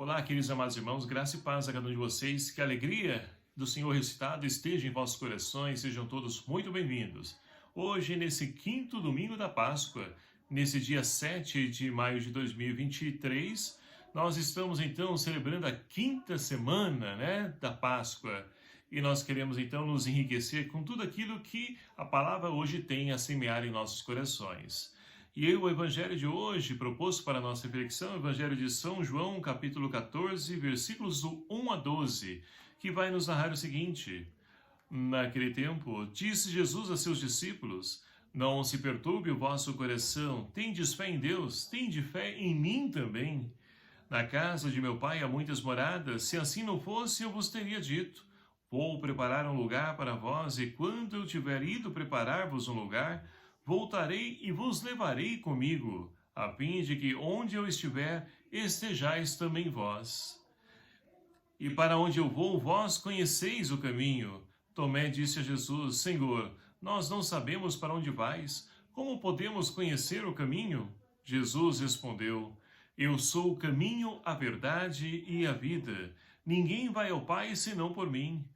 Olá, queridos amados irmãos, graça e paz a cada um de vocês, que a alegria do Senhor ressuscitado esteja em vossos corações, sejam todos muito bem-vindos. Hoje, nesse quinto domingo da Páscoa, nesse dia 7 de maio de 2023, nós estamos então celebrando a quinta semana, da Páscoa. E nós queremos então nos enriquecer com tudo aquilo que a palavra hoje tem a semear em nossos corações. E o evangelho de hoje, proposto para a nossa reflexão, é o evangelho de São João, capítulo 14, versículos do 1 a 12, que vai nos narrar o seguinte: naquele tempo, disse Jesus a seus discípulos: não se perturbe o vosso coração, tendes fé em Deus, tende fé em mim também. Na casa de meu pai há muitas moradas, se assim não fosse, eu vos teria dito: vou preparar um lugar para vós, e quando eu tiver ido preparar-vos um lugar, voltarei e vos levarei comigo, a fim de que onde eu estiver, estejais também vós. E para onde eu vou, vós conheceis o caminho. Tomé disse a Jesus: Senhor, nós não sabemos para onde vais. Como podemos conhecer o caminho? Jesus respondeu: eu sou o caminho, a verdade e a vida. Ninguém vai ao Pai senão por mim.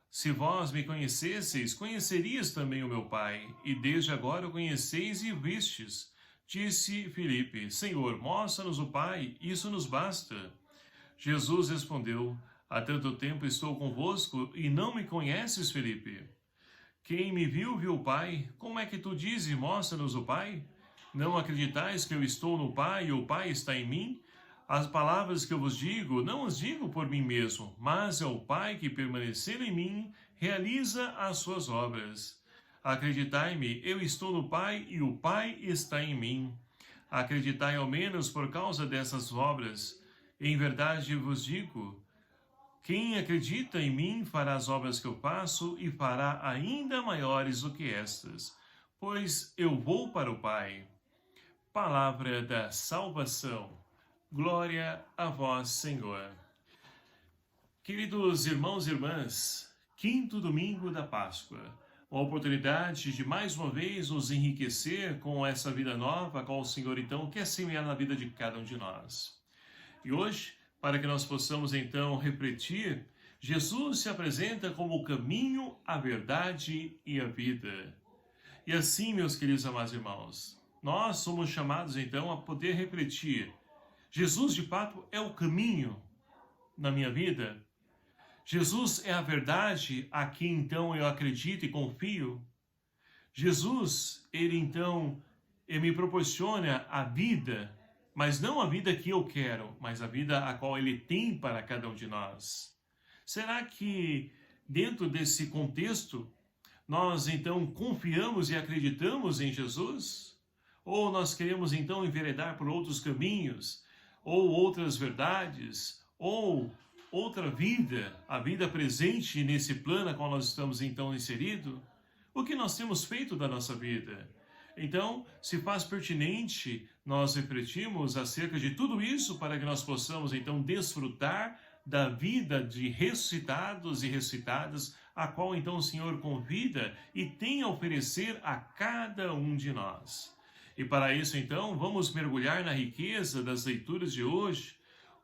Se vós me conhecesseis, conhecerias também o meu Pai, e desde agora o conheceis e o vistes. Disse Filipe: Senhor, mostra-nos o Pai, isso nos basta. Jesus respondeu: há tanto tempo estou convosco e não me conheces, Filipe? Quem me viu, viu o Pai. Como é que tu dizes: mostra-nos o Pai? Não acreditais que eu estou no Pai e o Pai está em mim? As palavras que eu vos digo, não as digo por mim mesmo, mas é o Pai que, permanecendo em mim, realiza as suas obras. Acreditai-me, eu estou no Pai e o Pai está em mim. Acreditai ao menos por causa dessas obras. Em verdade vos digo: quem acredita em mim fará as obras que eu faço e fará ainda maiores do que estas, pois eu vou para o Pai. Palavra da salvação. Glória a vós, Senhor. Queridos irmãos e irmãs, quinto domingo da Páscoa, uma oportunidade de mais uma vez nos enriquecer com essa vida nova, a qual o Senhor então quer semear na vida de cada um de nós. E hoje, para que nós possamos então refletir, Jesus se apresenta como o caminho, a verdade e a vida. E assim, meus queridos amados irmãos, nós somos chamados então a poder refletir: Jesus de fato é o caminho na minha vida? Jesus é a verdade a quem então eu acredito e confio? Jesus, ele então me proporciona a vida, mas não a vida que eu quero, mas a vida a qual ele tem para cada um de nós. Será que dentro desse contexto nós então confiamos e acreditamos em Jesus? Ou nós queremos então enveredar por outros caminhos, ou outras verdades, ou outra vida, a vida presente nesse plano a qual nós estamos então inseridos? O que nós temos feito da nossa vida? Então, se faz pertinente nós refletirmos acerca de tudo isso para que nós possamos então desfrutar da vida de ressuscitados e ressuscitadas, a qual então o Senhor convida e tem a oferecer a cada um de nós. E para isso, então, vamos mergulhar na riqueza das leituras de hoje,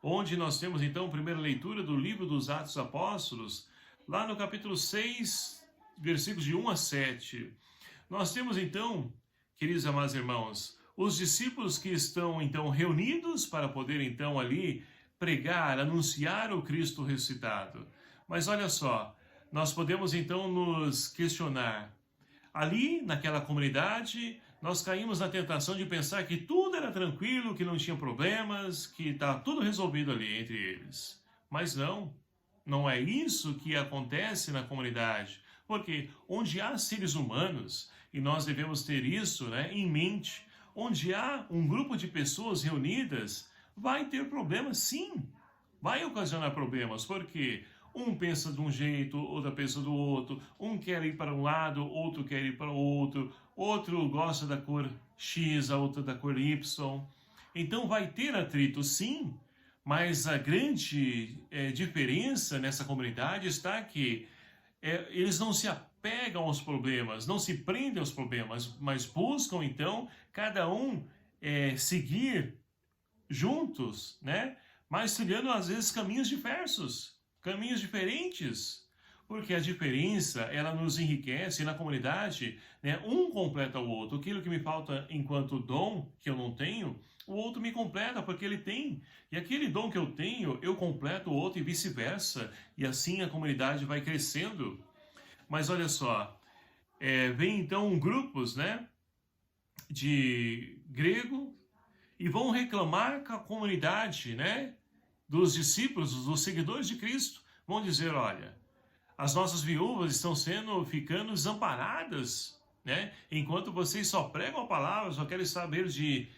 onde nós temos, então, a primeira leitura do livro dos Atos Apóstolos, lá no capítulo 6, versículos de 1 a 7. Nós temos, então, queridos amados irmãos, os discípulos que estão, então, reunidos para poder, então, ali pregar, anunciar o Cristo ressuscitado. Mas olha só, nós podemos, então, nos questionar. Ali, naquela comunidade, nós caímos na tentação de pensar que tudo era tranquilo, que não tinha problemas, que está tudo resolvido ali entre eles. Mas não é isso que acontece na comunidade. Porque onde há seres humanos, e nós devemos ter isso em mente, onde há um grupo de pessoas reunidas, vai ter problemas sim, vai ocasionar problemas, porque um pensa de um jeito, outra pensa do outro, um quer ir para um lado, outro quer ir para o outro, outro gosta da cor X, a outra da cor Y. Então vai ter atrito sim, mas a grande diferença nessa comunidade está que eles não se apegam aos problemas, não se prendem aos problemas, mas buscam então cada um seguir juntos, mas trilhando às vezes caminhos diversos, caminhos diferentes, porque a diferença, ela nos enriquece na comunidade, né? Um completa o outro. Aquilo que me falta enquanto dom, que eu não tenho, o outro me completa porque ele tem. E aquele dom que eu tenho, eu completo o outro e vice-versa. E assim a comunidade vai crescendo. Mas olha só, vem então grupos, né, de grego e vão reclamar com a comunidade, né, dos discípulos, dos seguidores de Cristo. Vão dizer, olha, as nossas viúvas estão ficando desamparadas, né? Enquanto vocês só pregam a palavra, só querem saber de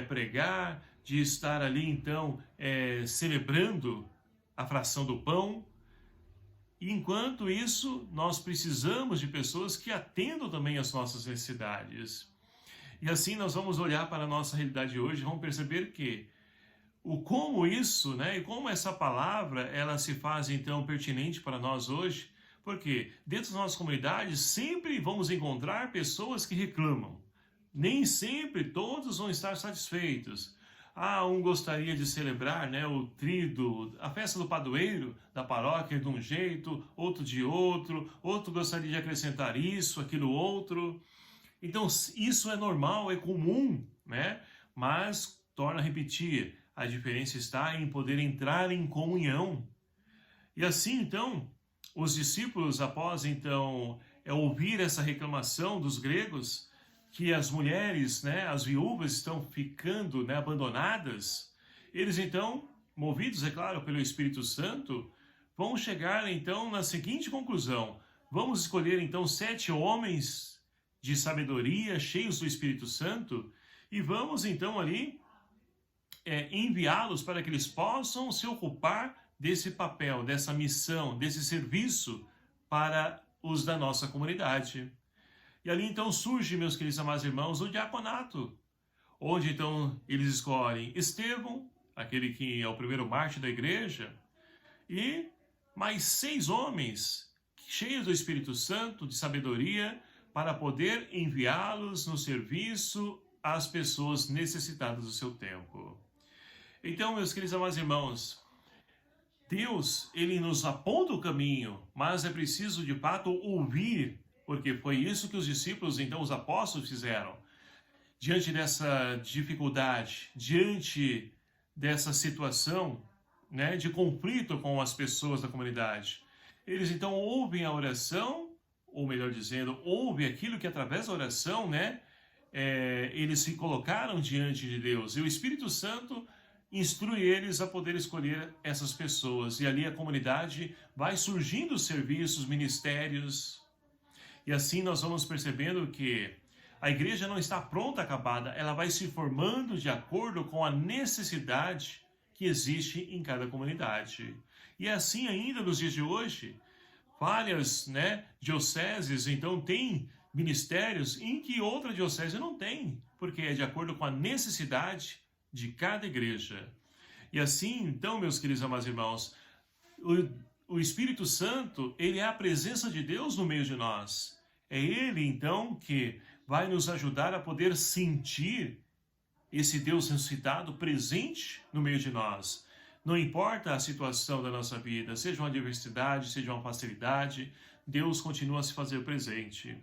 pregar, de estar ali então celebrando a fração do pão. E enquanto isso, nós precisamos de pessoas que atendam também às nossas necessidades. E assim nós vamos olhar para a nossa realidade hoje e vamos perceber que como isso, né, e como essa palavra, ela se faz então pertinente para nós hoje, porque dentro das nossas comunidades sempre vamos encontrar pessoas que reclamam. Nem sempre todos vão estar satisfeitos. Um gostaria de celebrar, né, o tríduo, a festa do padroeiro da paróquia de um jeito, outro de outro gostaria de acrescentar isso, aquilo outro. Então isso é normal, é comum, né? Mas torna a repetir, a diferença está em poder entrar em comunhão. E assim, então, os discípulos, após, então, ouvir essa reclamação dos gregos, que as mulheres, né, as viúvas estão ficando, né, abandonadas, eles, então, movidos, é claro, pelo Espírito Santo, vão chegar, então, na seguinte conclusão. Vamos escolher, então, 7 homens de sabedoria, cheios do Espírito Santo, e vamos, então, ali enviá-los para que eles possam se ocupar desse papel, dessa missão, desse serviço para os da nossa comunidade. E ali então surge, meus queridos amados irmãos, o diaconato, onde então eles escolhem Estevão, aquele que é o primeiro mártir da igreja, e mais 6 homens cheios do Espírito Santo, de sabedoria, para poder enviá-los no serviço às pessoas necessitadas do seu tempo. Então, meus queridos amados irmãos, Deus, ele nos aponta o caminho, mas é preciso de fato ouvir, porque foi isso que os discípulos, então os apóstolos fizeram. Diante dessa dificuldade, diante dessa situação, né, de conflito com as pessoas da comunidade, eles então ouvem a oração, ou melhor dizendo, ouvem aquilo que através da oração, né, eles se colocaram diante de Deus. E o Espírito Santo instrui eles a poder escolher essas pessoas. E ali a comunidade vai surgindo os serviços, ministérios. E assim nós vamos percebendo que a igreja não está pronta, acabada. Ela vai se formando de acordo com a necessidade que existe em cada comunidade. E é assim ainda nos dias de hoje. Várias, né, dioceses, então, têm ministérios em que outra diocese não tem, porque é de acordo com a necessidade de cada igreja. E assim, então, meus queridos amados irmãos, o Espírito Santo, ele é a presença de Deus no meio de nós. É ele, então, que vai nos ajudar a poder sentir esse Deus ressuscitado presente no meio de nós. Não importa a situação da nossa vida, seja uma adversidade, seja uma facilidade, Deus continua a se fazer presente.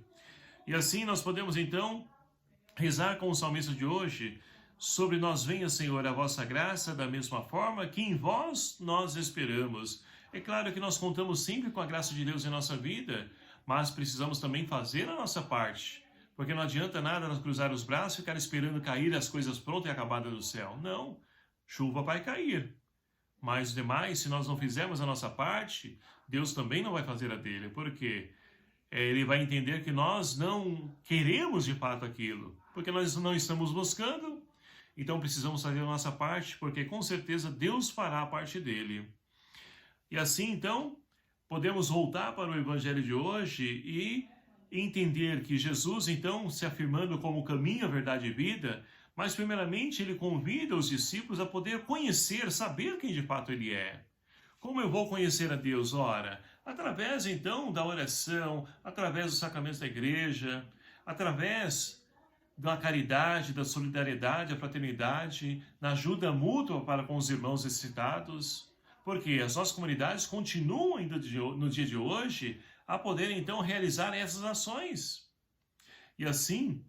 E assim nós podemos, então, rezar com o salmista de hoje: sobre nós venha, Senhor, a vossa graça, da mesma forma que em vós nós esperamos. É claro que nós contamos sempre com a graça de Deus em nossa vida, mas precisamos também fazer a nossa parte. Porque não adianta nada nós cruzar os braços e ficar esperando cair as coisas prontas e acabadas do céu. Não, chuva vai cair. Mas os demais, se nós não fizermos a nossa parte, Deus também não vai fazer a dele. Porque ele vai entender que nós não queremos de fato aquilo. Porque nós não estamos buscando. Então precisamos fazer a nossa parte, porque com certeza Deus fará a parte dele. E assim, então, podemos voltar para o evangelho de hoje e entender que Jesus, então, se afirmando como o caminho, a verdade e a vida, mas primeiramente ele convida os discípulos a poder conhecer, saber quem de fato ele é. Como eu vou conhecer a Deus? Ora, através, então, da oração, através dos sacramentos da igreja, através da caridade, da solidariedade, da fraternidade, na ajuda mútua para com os irmãos necessitados, porque as nossas comunidades continuam ainda no dia de hoje a poderem então realizar essas ações. E assim,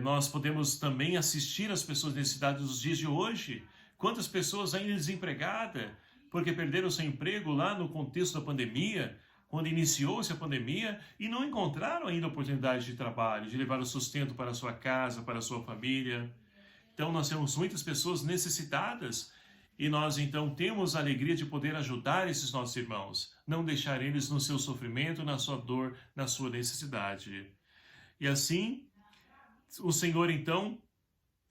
nós podemos também assistir as pessoas necessitadas dos dias de hoje. Quantas pessoas ainda desempregadas, porque perderam seu emprego lá no contexto da pandemia, quando iniciou-se a pandemia, e não encontraram ainda oportunidade de trabalho, de levar o sustento para a sua casa, para a sua família. Então nós temos muitas pessoas necessitadas, e nós então temos a alegria de poder ajudar esses nossos irmãos, não deixar eles no seu sofrimento, na sua dor, na sua necessidade. E assim, o Senhor então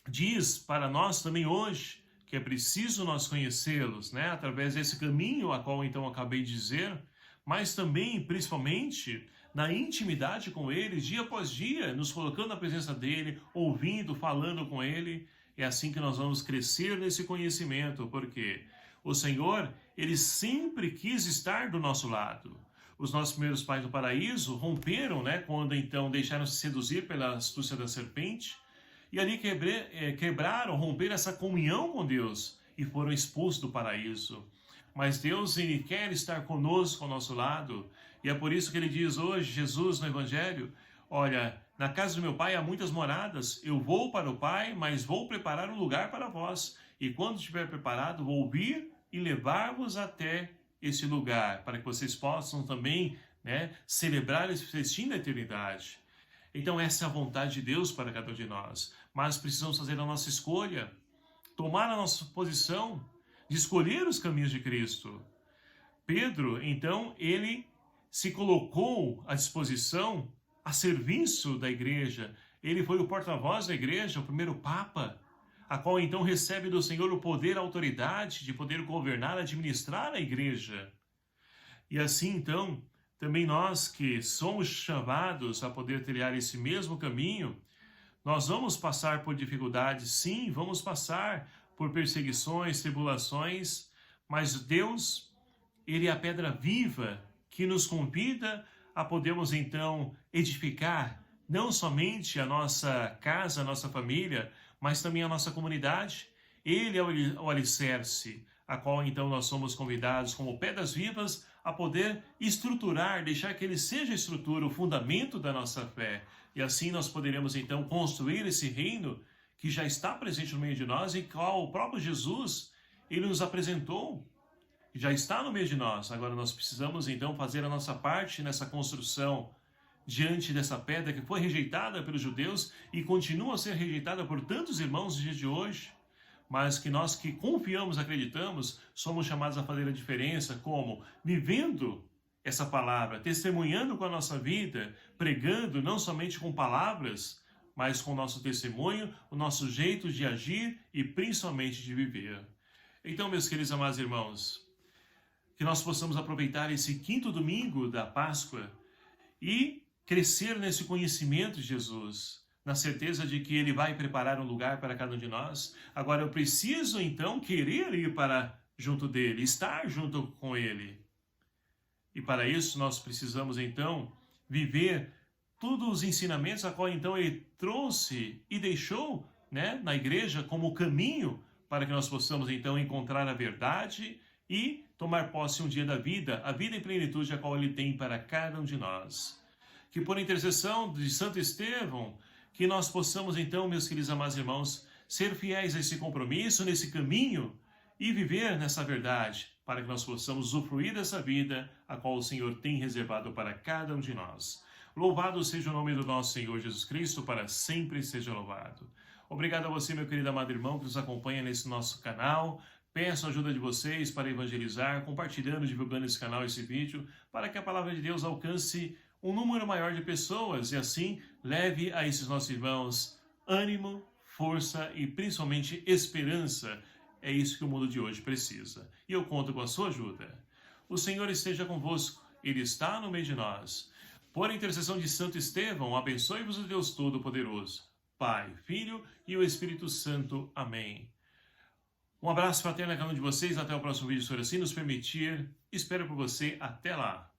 diz para nós também hoje que é preciso nós conhecê-los, né, através desse caminho a qual então acabei de dizer, mas também, principalmente, na intimidade com Ele, dia após dia, nos colocando na presença dEle, ouvindo, falando com Ele. É assim que nós vamos crescer nesse conhecimento, porque o Senhor, Ele sempre quis estar do nosso lado. Os nossos primeiros pais do paraíso romperam, né, quando então deixaram-se seduzir pela astúcia da serpente, e ali quebraram, romperam essa comunhão com Deus e foram expulsos do paraíso. Mas Deus, Ele quer estar conosco ao nosso lado, e é por isso que Ele diz hoje, Jesus no Evangelho, olha, na casa do meu Pai há muitas moradas, eu vou para o Pai, mas vou preparar um lugar para vós, e quando estiver preparado, vou vir e levar-vos até esse lugar, para que vocês possam também, né, celebrar esse festim da eternidade. Então essa é a vontade de Deus para cada um de nós, mas precisamos fazer a nossa escolha, tomar a nossa posição, de escolher os caminhos de Cristo. Pedro, então, ele se colocou à disposição, a serviço da igreja. Ele foi o porta-voz da igreja, o primeiro papa, a qual então recebe do Senhor o poder, a autoridade de poder governar, administrar a igreja. E assim, então, também nós que somos chamados a poder trilhar esse mesmo caminho, nós vamos passar por dificuldades, sim, vamos passar por perseguições, tribulações, mas Deus, Ele é a pedra viva que nos convida a podermos então edificar não somente a nossa casa, a nossa família, mas também a nossa comunidade. Ele é o alicerce, a qual então nós somos convidados como pedras vivas a poder estruturar, deixar que ele seja a estrutura, o fundamento da nossa fé. E assim nós poderemos então construir esse reino que já está presente no meio de nós e qual o próprio Jesus, ele nos apresentou, já está no meio de nós. Agora nós precisamos então fazer a nossa parte nessa construção diante dessa pedra que foi rejeitada pelos judeus e continua a ser rejeitada por tantos irmãos nos dias de hoje, mas que nós que confiamos, acreditamos, somos chamados a fazer a diferença, como? Vivendo essa palavra, testemunhando com a nossa vida, pregando não somente com palavras, mas com o nosso testemunho, o nosso jeito de agir e principalmente de viver. Então, meus queridos amados irmãos, que nós possamos aproveitar esse quinto domingo da Páscoa e crescer nesse conhecimento de Jesus, na certeza de que Ele vai preparar um lugar para cada um de nós. Agora eu preciso então querer ir para junto dele, estar junto com Ele. E para isso nós precisamos então viver todos os ensinamentos a qual então Ele trouxe e deixou, né, na igreja como caminho para que nós possamos então encontrar a verdade e tomar posse um dia da vida, a vida em plenitude a qual Ele tem para cada um de nós. Que por intercessão de Santo Estevão, que nós possamos então, meus queridos amados irmãos, ser fiéis a esse compromisso, nesse caminho e viver nessa verdade, para que nós possamos usufruir dessa vida a qual o Senhor tem reservado para cada um de nós. Louvado seja o nome do nosso Senhor Jesus Cristo, para sempre seja louvado. Obrigado a você, meu querido amado irmão, que nos acompanha nesse nosso canal. Peço a ajuda de vocês para evangelizar, compartilhando, divulgando esse canal, esse vídeo, para que a palavra de Deus alcance um número maior de pessoas e assim leve a esses nossos irmãos ânimo, força e principalmente esperança. É isso que o mundo de hoje precisa. E eu conto com a sua ajuda. O Senhor esteja convosco. Ele está no meio de nós. Por intercessão de Santo Estevão, abençoe-vos o Deus Todo-Poderoso, Pai, Filho e o Espírito Santo. Amém. Um abraço fraterno a cada um de vocês. Até o próximo vídeo, se for assim nos permitir. Espero por você. Até lá.